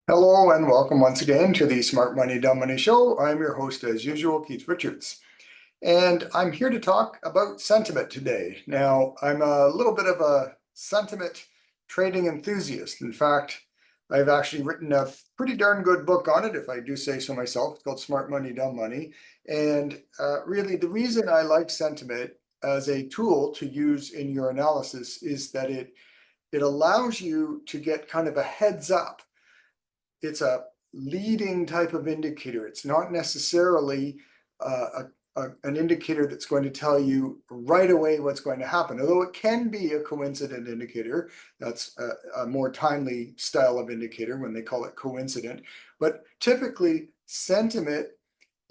Hello and welcome once again to the Smart Money, Dumb Money Show. I'm your host, as usual, Keith Richards, and I'm here to talk about sentiment today. Now, I'm a little bit of a sentiment trading enthusiast. In fact, I've actually written a pretty darn good book on it, if I do say so myself. It's called Smart Money, Dumb Money. And really, the reason I like sentiment as a tool to use in your analysis is that it allows you to get kind of a heads up. It's a leading type of indicator. It's not necessarily an indicator that's going to tell you right away what's going to happen, although it can be a coincident indicator. That's a more timely style of indicator when they call it coincident. But typically, sentiment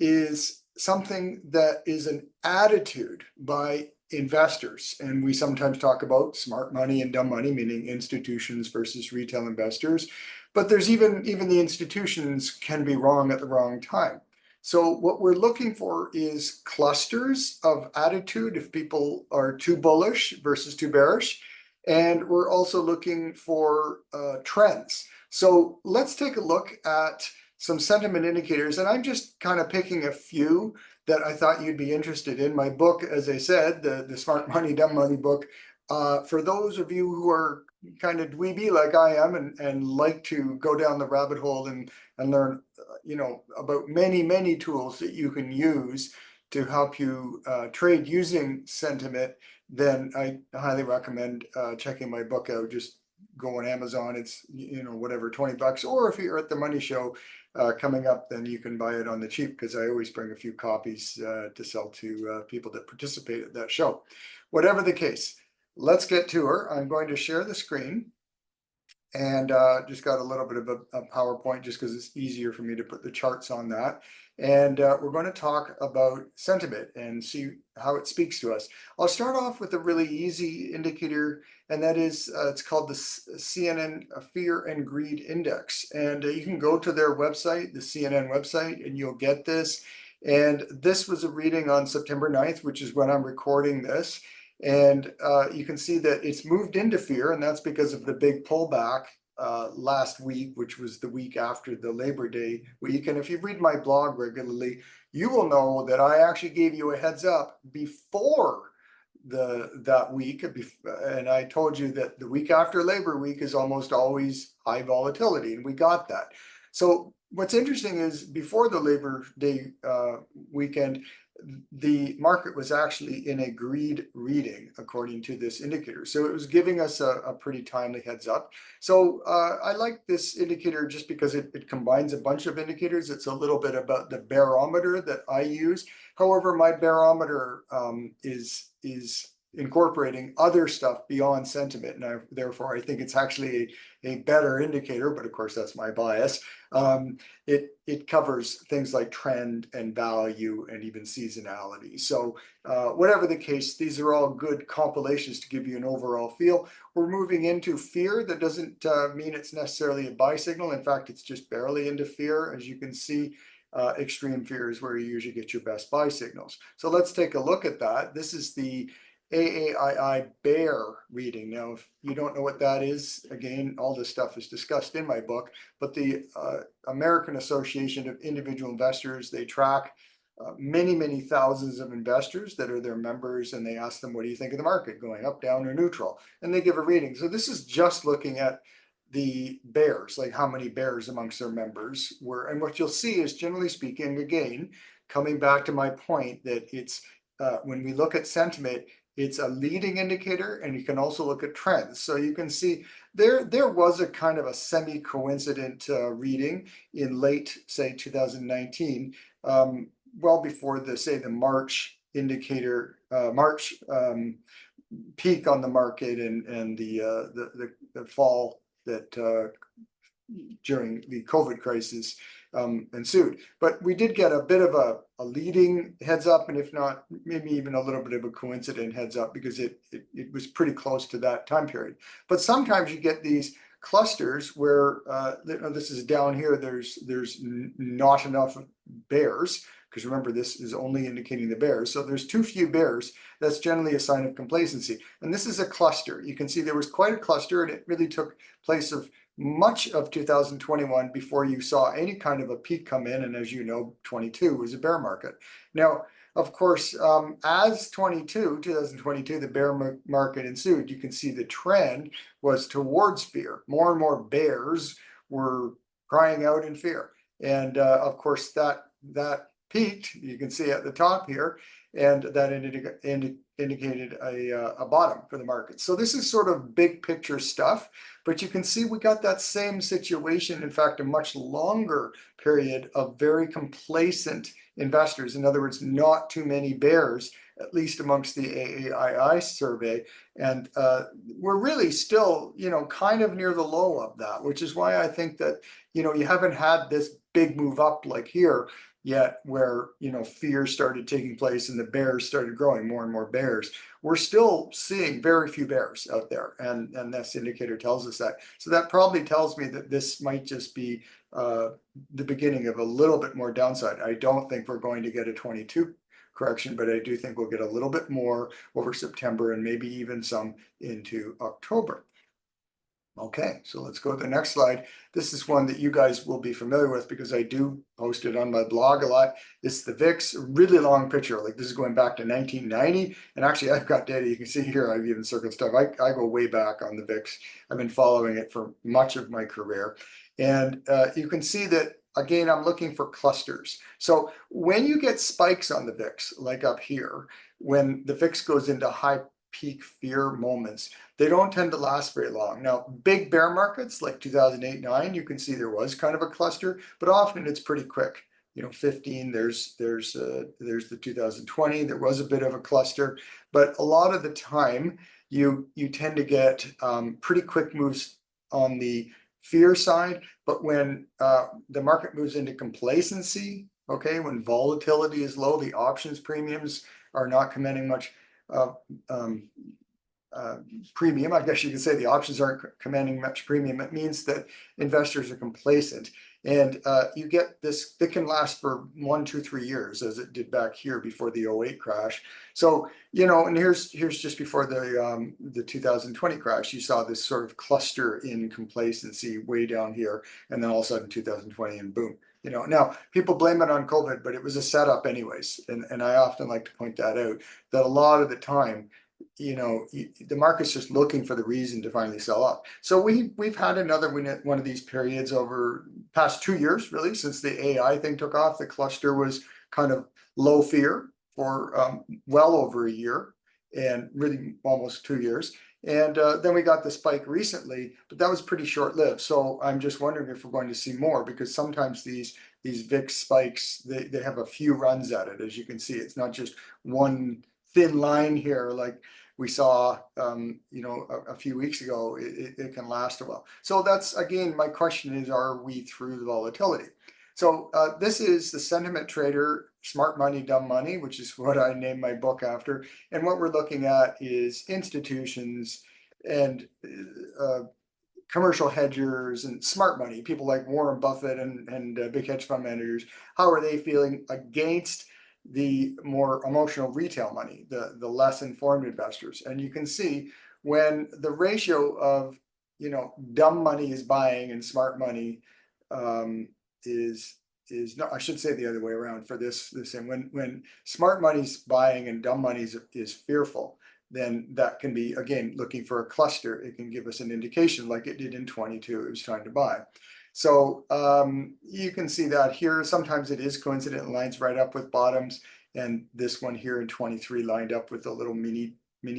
is something that is an attitude by investors. And we sometimes talk about smart money and dumb money, meaning institutions versus retail investors. But there's even the institutions can be wrong at the wrong time. So what we're looking for is clusters of attitude if people are too bullish versus too bearish. And we're also looking for trends. So let's take a look at some sentiment indicators, and I'm just kind of picking a few that I thought you'd be interested in. My book, as I said, the Smart Money, Dumb Money book, for those of you who are kind of dweeby like I am and like to go down the rabbit hole and learn, about many tools that you can use to help you trade using sentiment, then I highly recommend checking my book out. Just go on Amazon. It's, whatever, $20. Or if you're at the Money Show coming up, then you can buy it on the cheap, because I always bring a few copies to sell to people that participate at that show. Whatever the case, let's get to her. I'm going to share the screen, and just got a little bit of a PowerPoint just because it's easier for me to put the charts on that. And we're going to talk about sentiment and see how it speaks to us. I'll start off with a really easy indicator, and that is it's called the CNN Fear and Greed Index. And you can go to their website, the CNN website, and you'll get this. And this was a reading on September 9th, which is when I'm recording this. And you can see that it's moved into fear, and that's because of the big pullback last week, which was the week after the Labor Day week. And if you read my blog regularly, you will know that I actually gave you a heads up before that week, and I told you that the week after Labor Week is almost always high volatility, and we got that. So what's interesting is before the Labor Day weekend, the market was actually in a greed reading, according to this indicator. So it was giving us a pretty timely heads up. So I like this indicator just because it combines a bunch of indicators. It's a little bit about the barometer that I use. However, my barometer is incorporating other stuff beyond sentiment, and therefore I think it's actually a better indicator, but of course that's my bias. It covers things like trend and value and even seasonality. So whatever the case, these are all good compilations to give you an overall feel. We're moving into fear. That doesn't mean it's necessarily a buy signal. In fact, it's just barely into fear. As you can see, extreme fear is where you usually get your best buy signals. So let's take a look at that. This is the AAII bear reading. Now, if you don't know what that is, again, all this stuff is discussed in my book, but the American Association of Individual Investors, they track many thousands of investors that are their members, and they ask them, what do you think of the market, going up, down, or neutral? And they give a reading. So this is just looking at the bears, like how many bears amongst their members were. And what you'll see is, generally speaking, again, coming back to my point, that it's when we look at sentiment, it's a leading indicator, and you can also look at trends. So you can see there was a kind of a semi-coincident reading in late, say, 2019, well before the March indicator, March peak on the market, and the fall that during the COVID crisis ensued. But we did get a bit of a leading heads up, and if not, maybe even a little bit of a coincident heads up, because it was pretty close to that time period. But sometimes you get these clusters where this is down here, there's not enough bears because remember, this is only indicating the bears. So there's too few bears. That's generally a sign of complacency. And this is a cluster. You can see there was quite a cluster, and it really took place of much of 2021 before you saw any kind of a peak come in. And as you know, 22 was a bear market. Now, of course, as 2022, the bear market ensued, you can see the trend was towards fear. More and more bears were crying out in fear. And of course, that peaked, you can see at the top here, and that indicated a bottom for the market. So this is sort of big picture stuff, but you can see we got that same situation, in fact, a much longer period of very complacent investors. In other words, not too many bears, at least amongst the AAII survey. And we're really still, kind of near the low of that, which is why I think that, you haven't had this big move up like here yet, where, fear started taking place and the bears started growing, more and more bears. We're still seeing very few bears out there. And this indicator tells us that. So that probably tells me that this might just be the beginning of a little bit more downside. I don't think we're going to get a 22 correction, but I do think we'll get a little bit more over September and maybe even some into October. Okay, so let's go to the next slide. This is one that you guys will be familiar with because I do post it on my blog a lot. It's the VIX, really long picture. Like this is going back to 1990. And actually I've got data, you can see here, I've even circled stuff. I go way back on the VIX. I've been following it for much of my career. And you can see that, again, I'm looking for clusters. So when you get spikes on the VIX, like up here, when the VIX goes into high peak fear moments, they don't tend to last very long. Now, big bear markets like 2008-9, you can see there was kind of a cluster, but often it's pretty quick. 15, there's the 2020, there was a bit of a cluster, but a lot of the time you tend to get pretty quick moves on the fear side. But when the market moves into complacency, okay, when volatility is low, the options premiums are not commanding much premium. I guess you could say the options aren't commanding much premium. It means that investors are complacent, and you get this. It can last for 1, 2, 3 years, as it did back here before the 08 crash. So and here's just before the 2020 crash. You saw this sort of cluster in complacency way down here, and then all of a sudden 2020 and boom. Now people blame it on COVID, but it was a setup anyways. And I often like to point that out, that a lot of the time, the market's just looking for the reason to finally sell off. So we've had another one of these periods over past 2 years, really, since the AI thing took off. The cluster was kind of low fear for well over a year, and really almost 2 years. And then we got the spike recently, but that was pretty short-lived. So I'm just wondering if we're going to see more, because sometimes these VIX spikes, they have a few runs at it. As you can see, it's not just one thin line here like we saw a few weeks ago. It can last a while. So that's, again, my question is, are we through the volatility? So this is the Sentiment Trader, Smart Money, Dumb Money, which is what I named my book after. And what we're looking at is institutions and commercial hedgers and smart money, people like Warren Buffett and big hedge fund managers. How are they feeling against the more emotional retail money, the less informed investors? And you can see when the ratio of dumb money is buying and smart money is not, I should say the other way around for this thing. When smart money's buying and dumb money is fearful, then that can be, again, looking for a cluster. It can give us an indication, like it did in 22. It was trying to buy. So you can see that here. Sometimes it is coincident, lines right up with bottoms, and this one here in 23 lined up with a little mini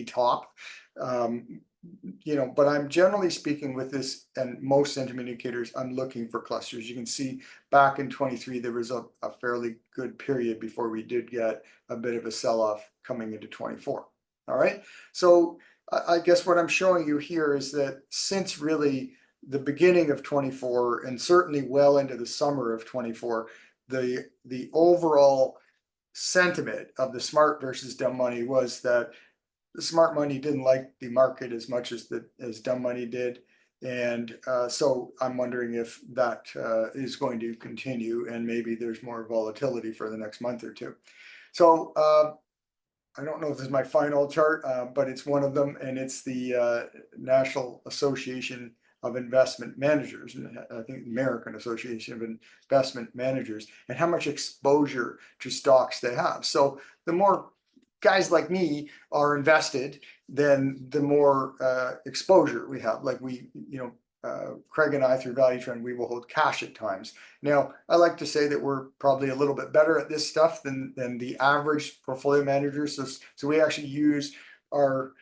top. But I'm generally speaking with this and most sentiment indicators, I'm looking for clusters. You can see back in 23, there was a fairly good period before we did get a bit of a sell-off coming into 24. All right. So I guess what I'm showing you here is that since really the beginning of 24 and certainly well into the summer of 24, the overall sentiment of the smart versus dumb money was that the smart money didn't like the market as much as dumb money did. And so I'm wondering if that is going to continue, and maybe there's more volatility for the next month or two. So I don't know if this is my final chart, but it's one of them, and it's the National Association of Investment Managers, and I think American Association of Investment Managers, and how much exposure to stocks they have. So the more guys like me are invested, then the more exposure we have. Like Craig and I, through Value Trend, we will hold cash at times. Now, I like to say that we're probably a little bit better at this stuff than the average portfolio manager. So we actually use our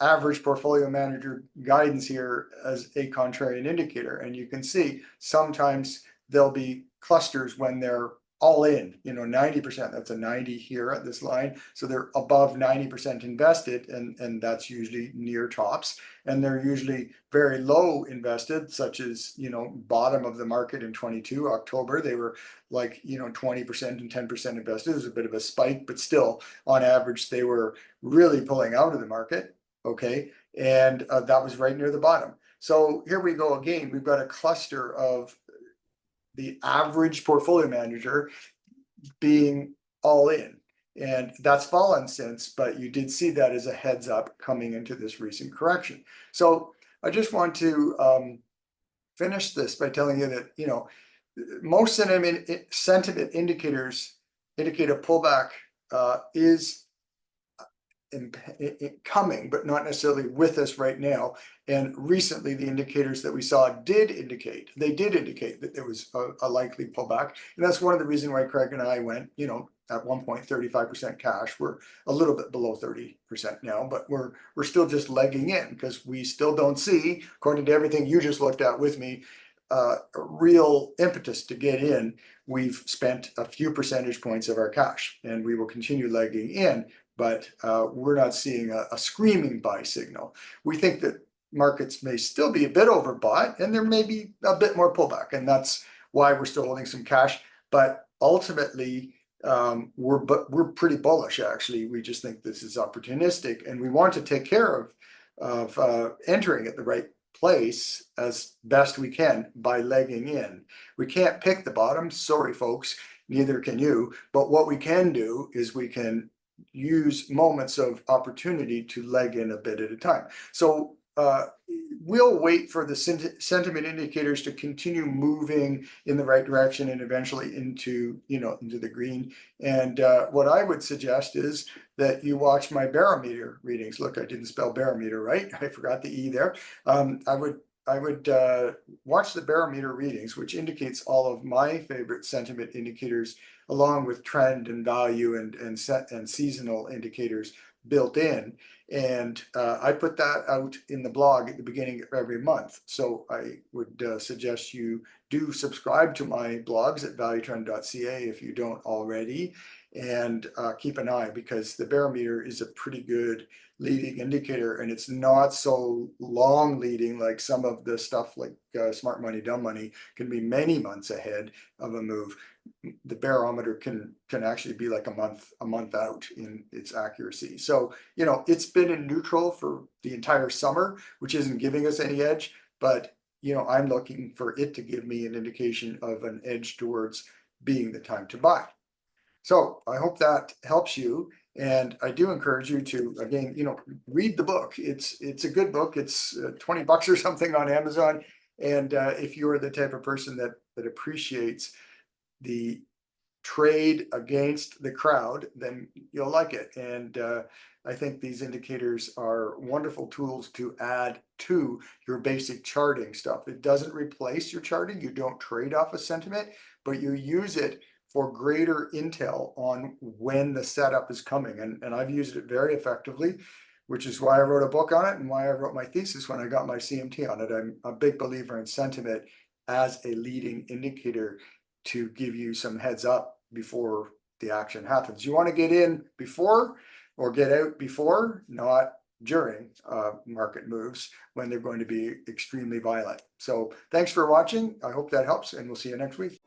average portfolio manager guidance here as a contrarian indicator. And you can see sometimes there'll be clusters when they're all in, 90%, that's a 90 here at this line. So they're above 90% invested, and that's usually near tops. And they're usually very low invested, such as, bottom of the market in 22 October, they were like, 20% and 10% invested. It was a bit of a spike, but still on average, they were really pulling out of the market. Okay. And that was right near the bottom. So here we go again. We've got a cluster of the average portfolio manager being all in, and that's fallen since, but you did see that as a heads up coming into this recent correction. So I just want to finish this by telling you that most sentiment indicators indicate a pullback is coming, but not necessarily with us right now. And recently, the indicators that we saw did indicate that there was a likely pullback. And that's one of the reasons why Craig and I went, at one point 35% cash. We're a little bit below 30% now, but we're still just legging in because we still don't see, according to everything you just looked at with me, a real impetus to get in. We've spent a few percentage points of our cash, and we will continue legging in, but we're not seeing a screaming buy signal. We think that markets may still be a bit overbought, and there may be a bit more pullback, and that's why we're still holding some cash. But ultimately, we're pretty bullish, actually. We just think this is opportunistic, and we want to take care of entering at the right place as best we can by legging in. We can't pick the bottom, sorry folks, neither can you, but what we can do is we can use moments of opportunity to leg in a bit at a time. So we'll wait for the sentiment indicators to continue moving in the right direction and eventually into the green. And what I would suggest is that you watch my barometer readings. Look, I didn't spell barometer right. I forgot the E there. I would watch the barometer readings, which indicates all of my favorite sentiment indicators, along with trend and value and seasonal indicators built in. And I put that out in the blog at the beginning of every month. So I would suggest you do subscribe to my blogs at valuetrend.ca if you don't already, and keep an eye, because the barometer is a pretty good leading indicator, and it's not so long leading like some of the stuff like smart money, dumb money can be many months ahead of a move. The barometer can actually be like a month out in its accuracy. So it's been in neutral for the entire summer, which isn't giving us any edge, but I'm looking for it to give me an indication of an edge towards being the time to buy. So I hope that helps you. And I do encourage you to, again, read the book. It's a good book. It's $20 or something on Amazon. And if you're the type of person that appreciates the trade against the crowd, then you'll like it. And I think these indicators are wonderful tools to add to your basic charting stuff. It doesn't replace your charting. You don't trade off a sentiment, but you use it for greater intel on when the setup is coming. And I've used it very effectively, which is why I wrote a book on it and why I wrote my thesis when I got my CMT on it. I'm a big believer in sentiment as a leading indicator to give you some heads up before the action happens. You want to get in before or get out before, not during market moves when they're going to be extremely violent. So thanks for watching. I hope that helps, and we'll see you next week.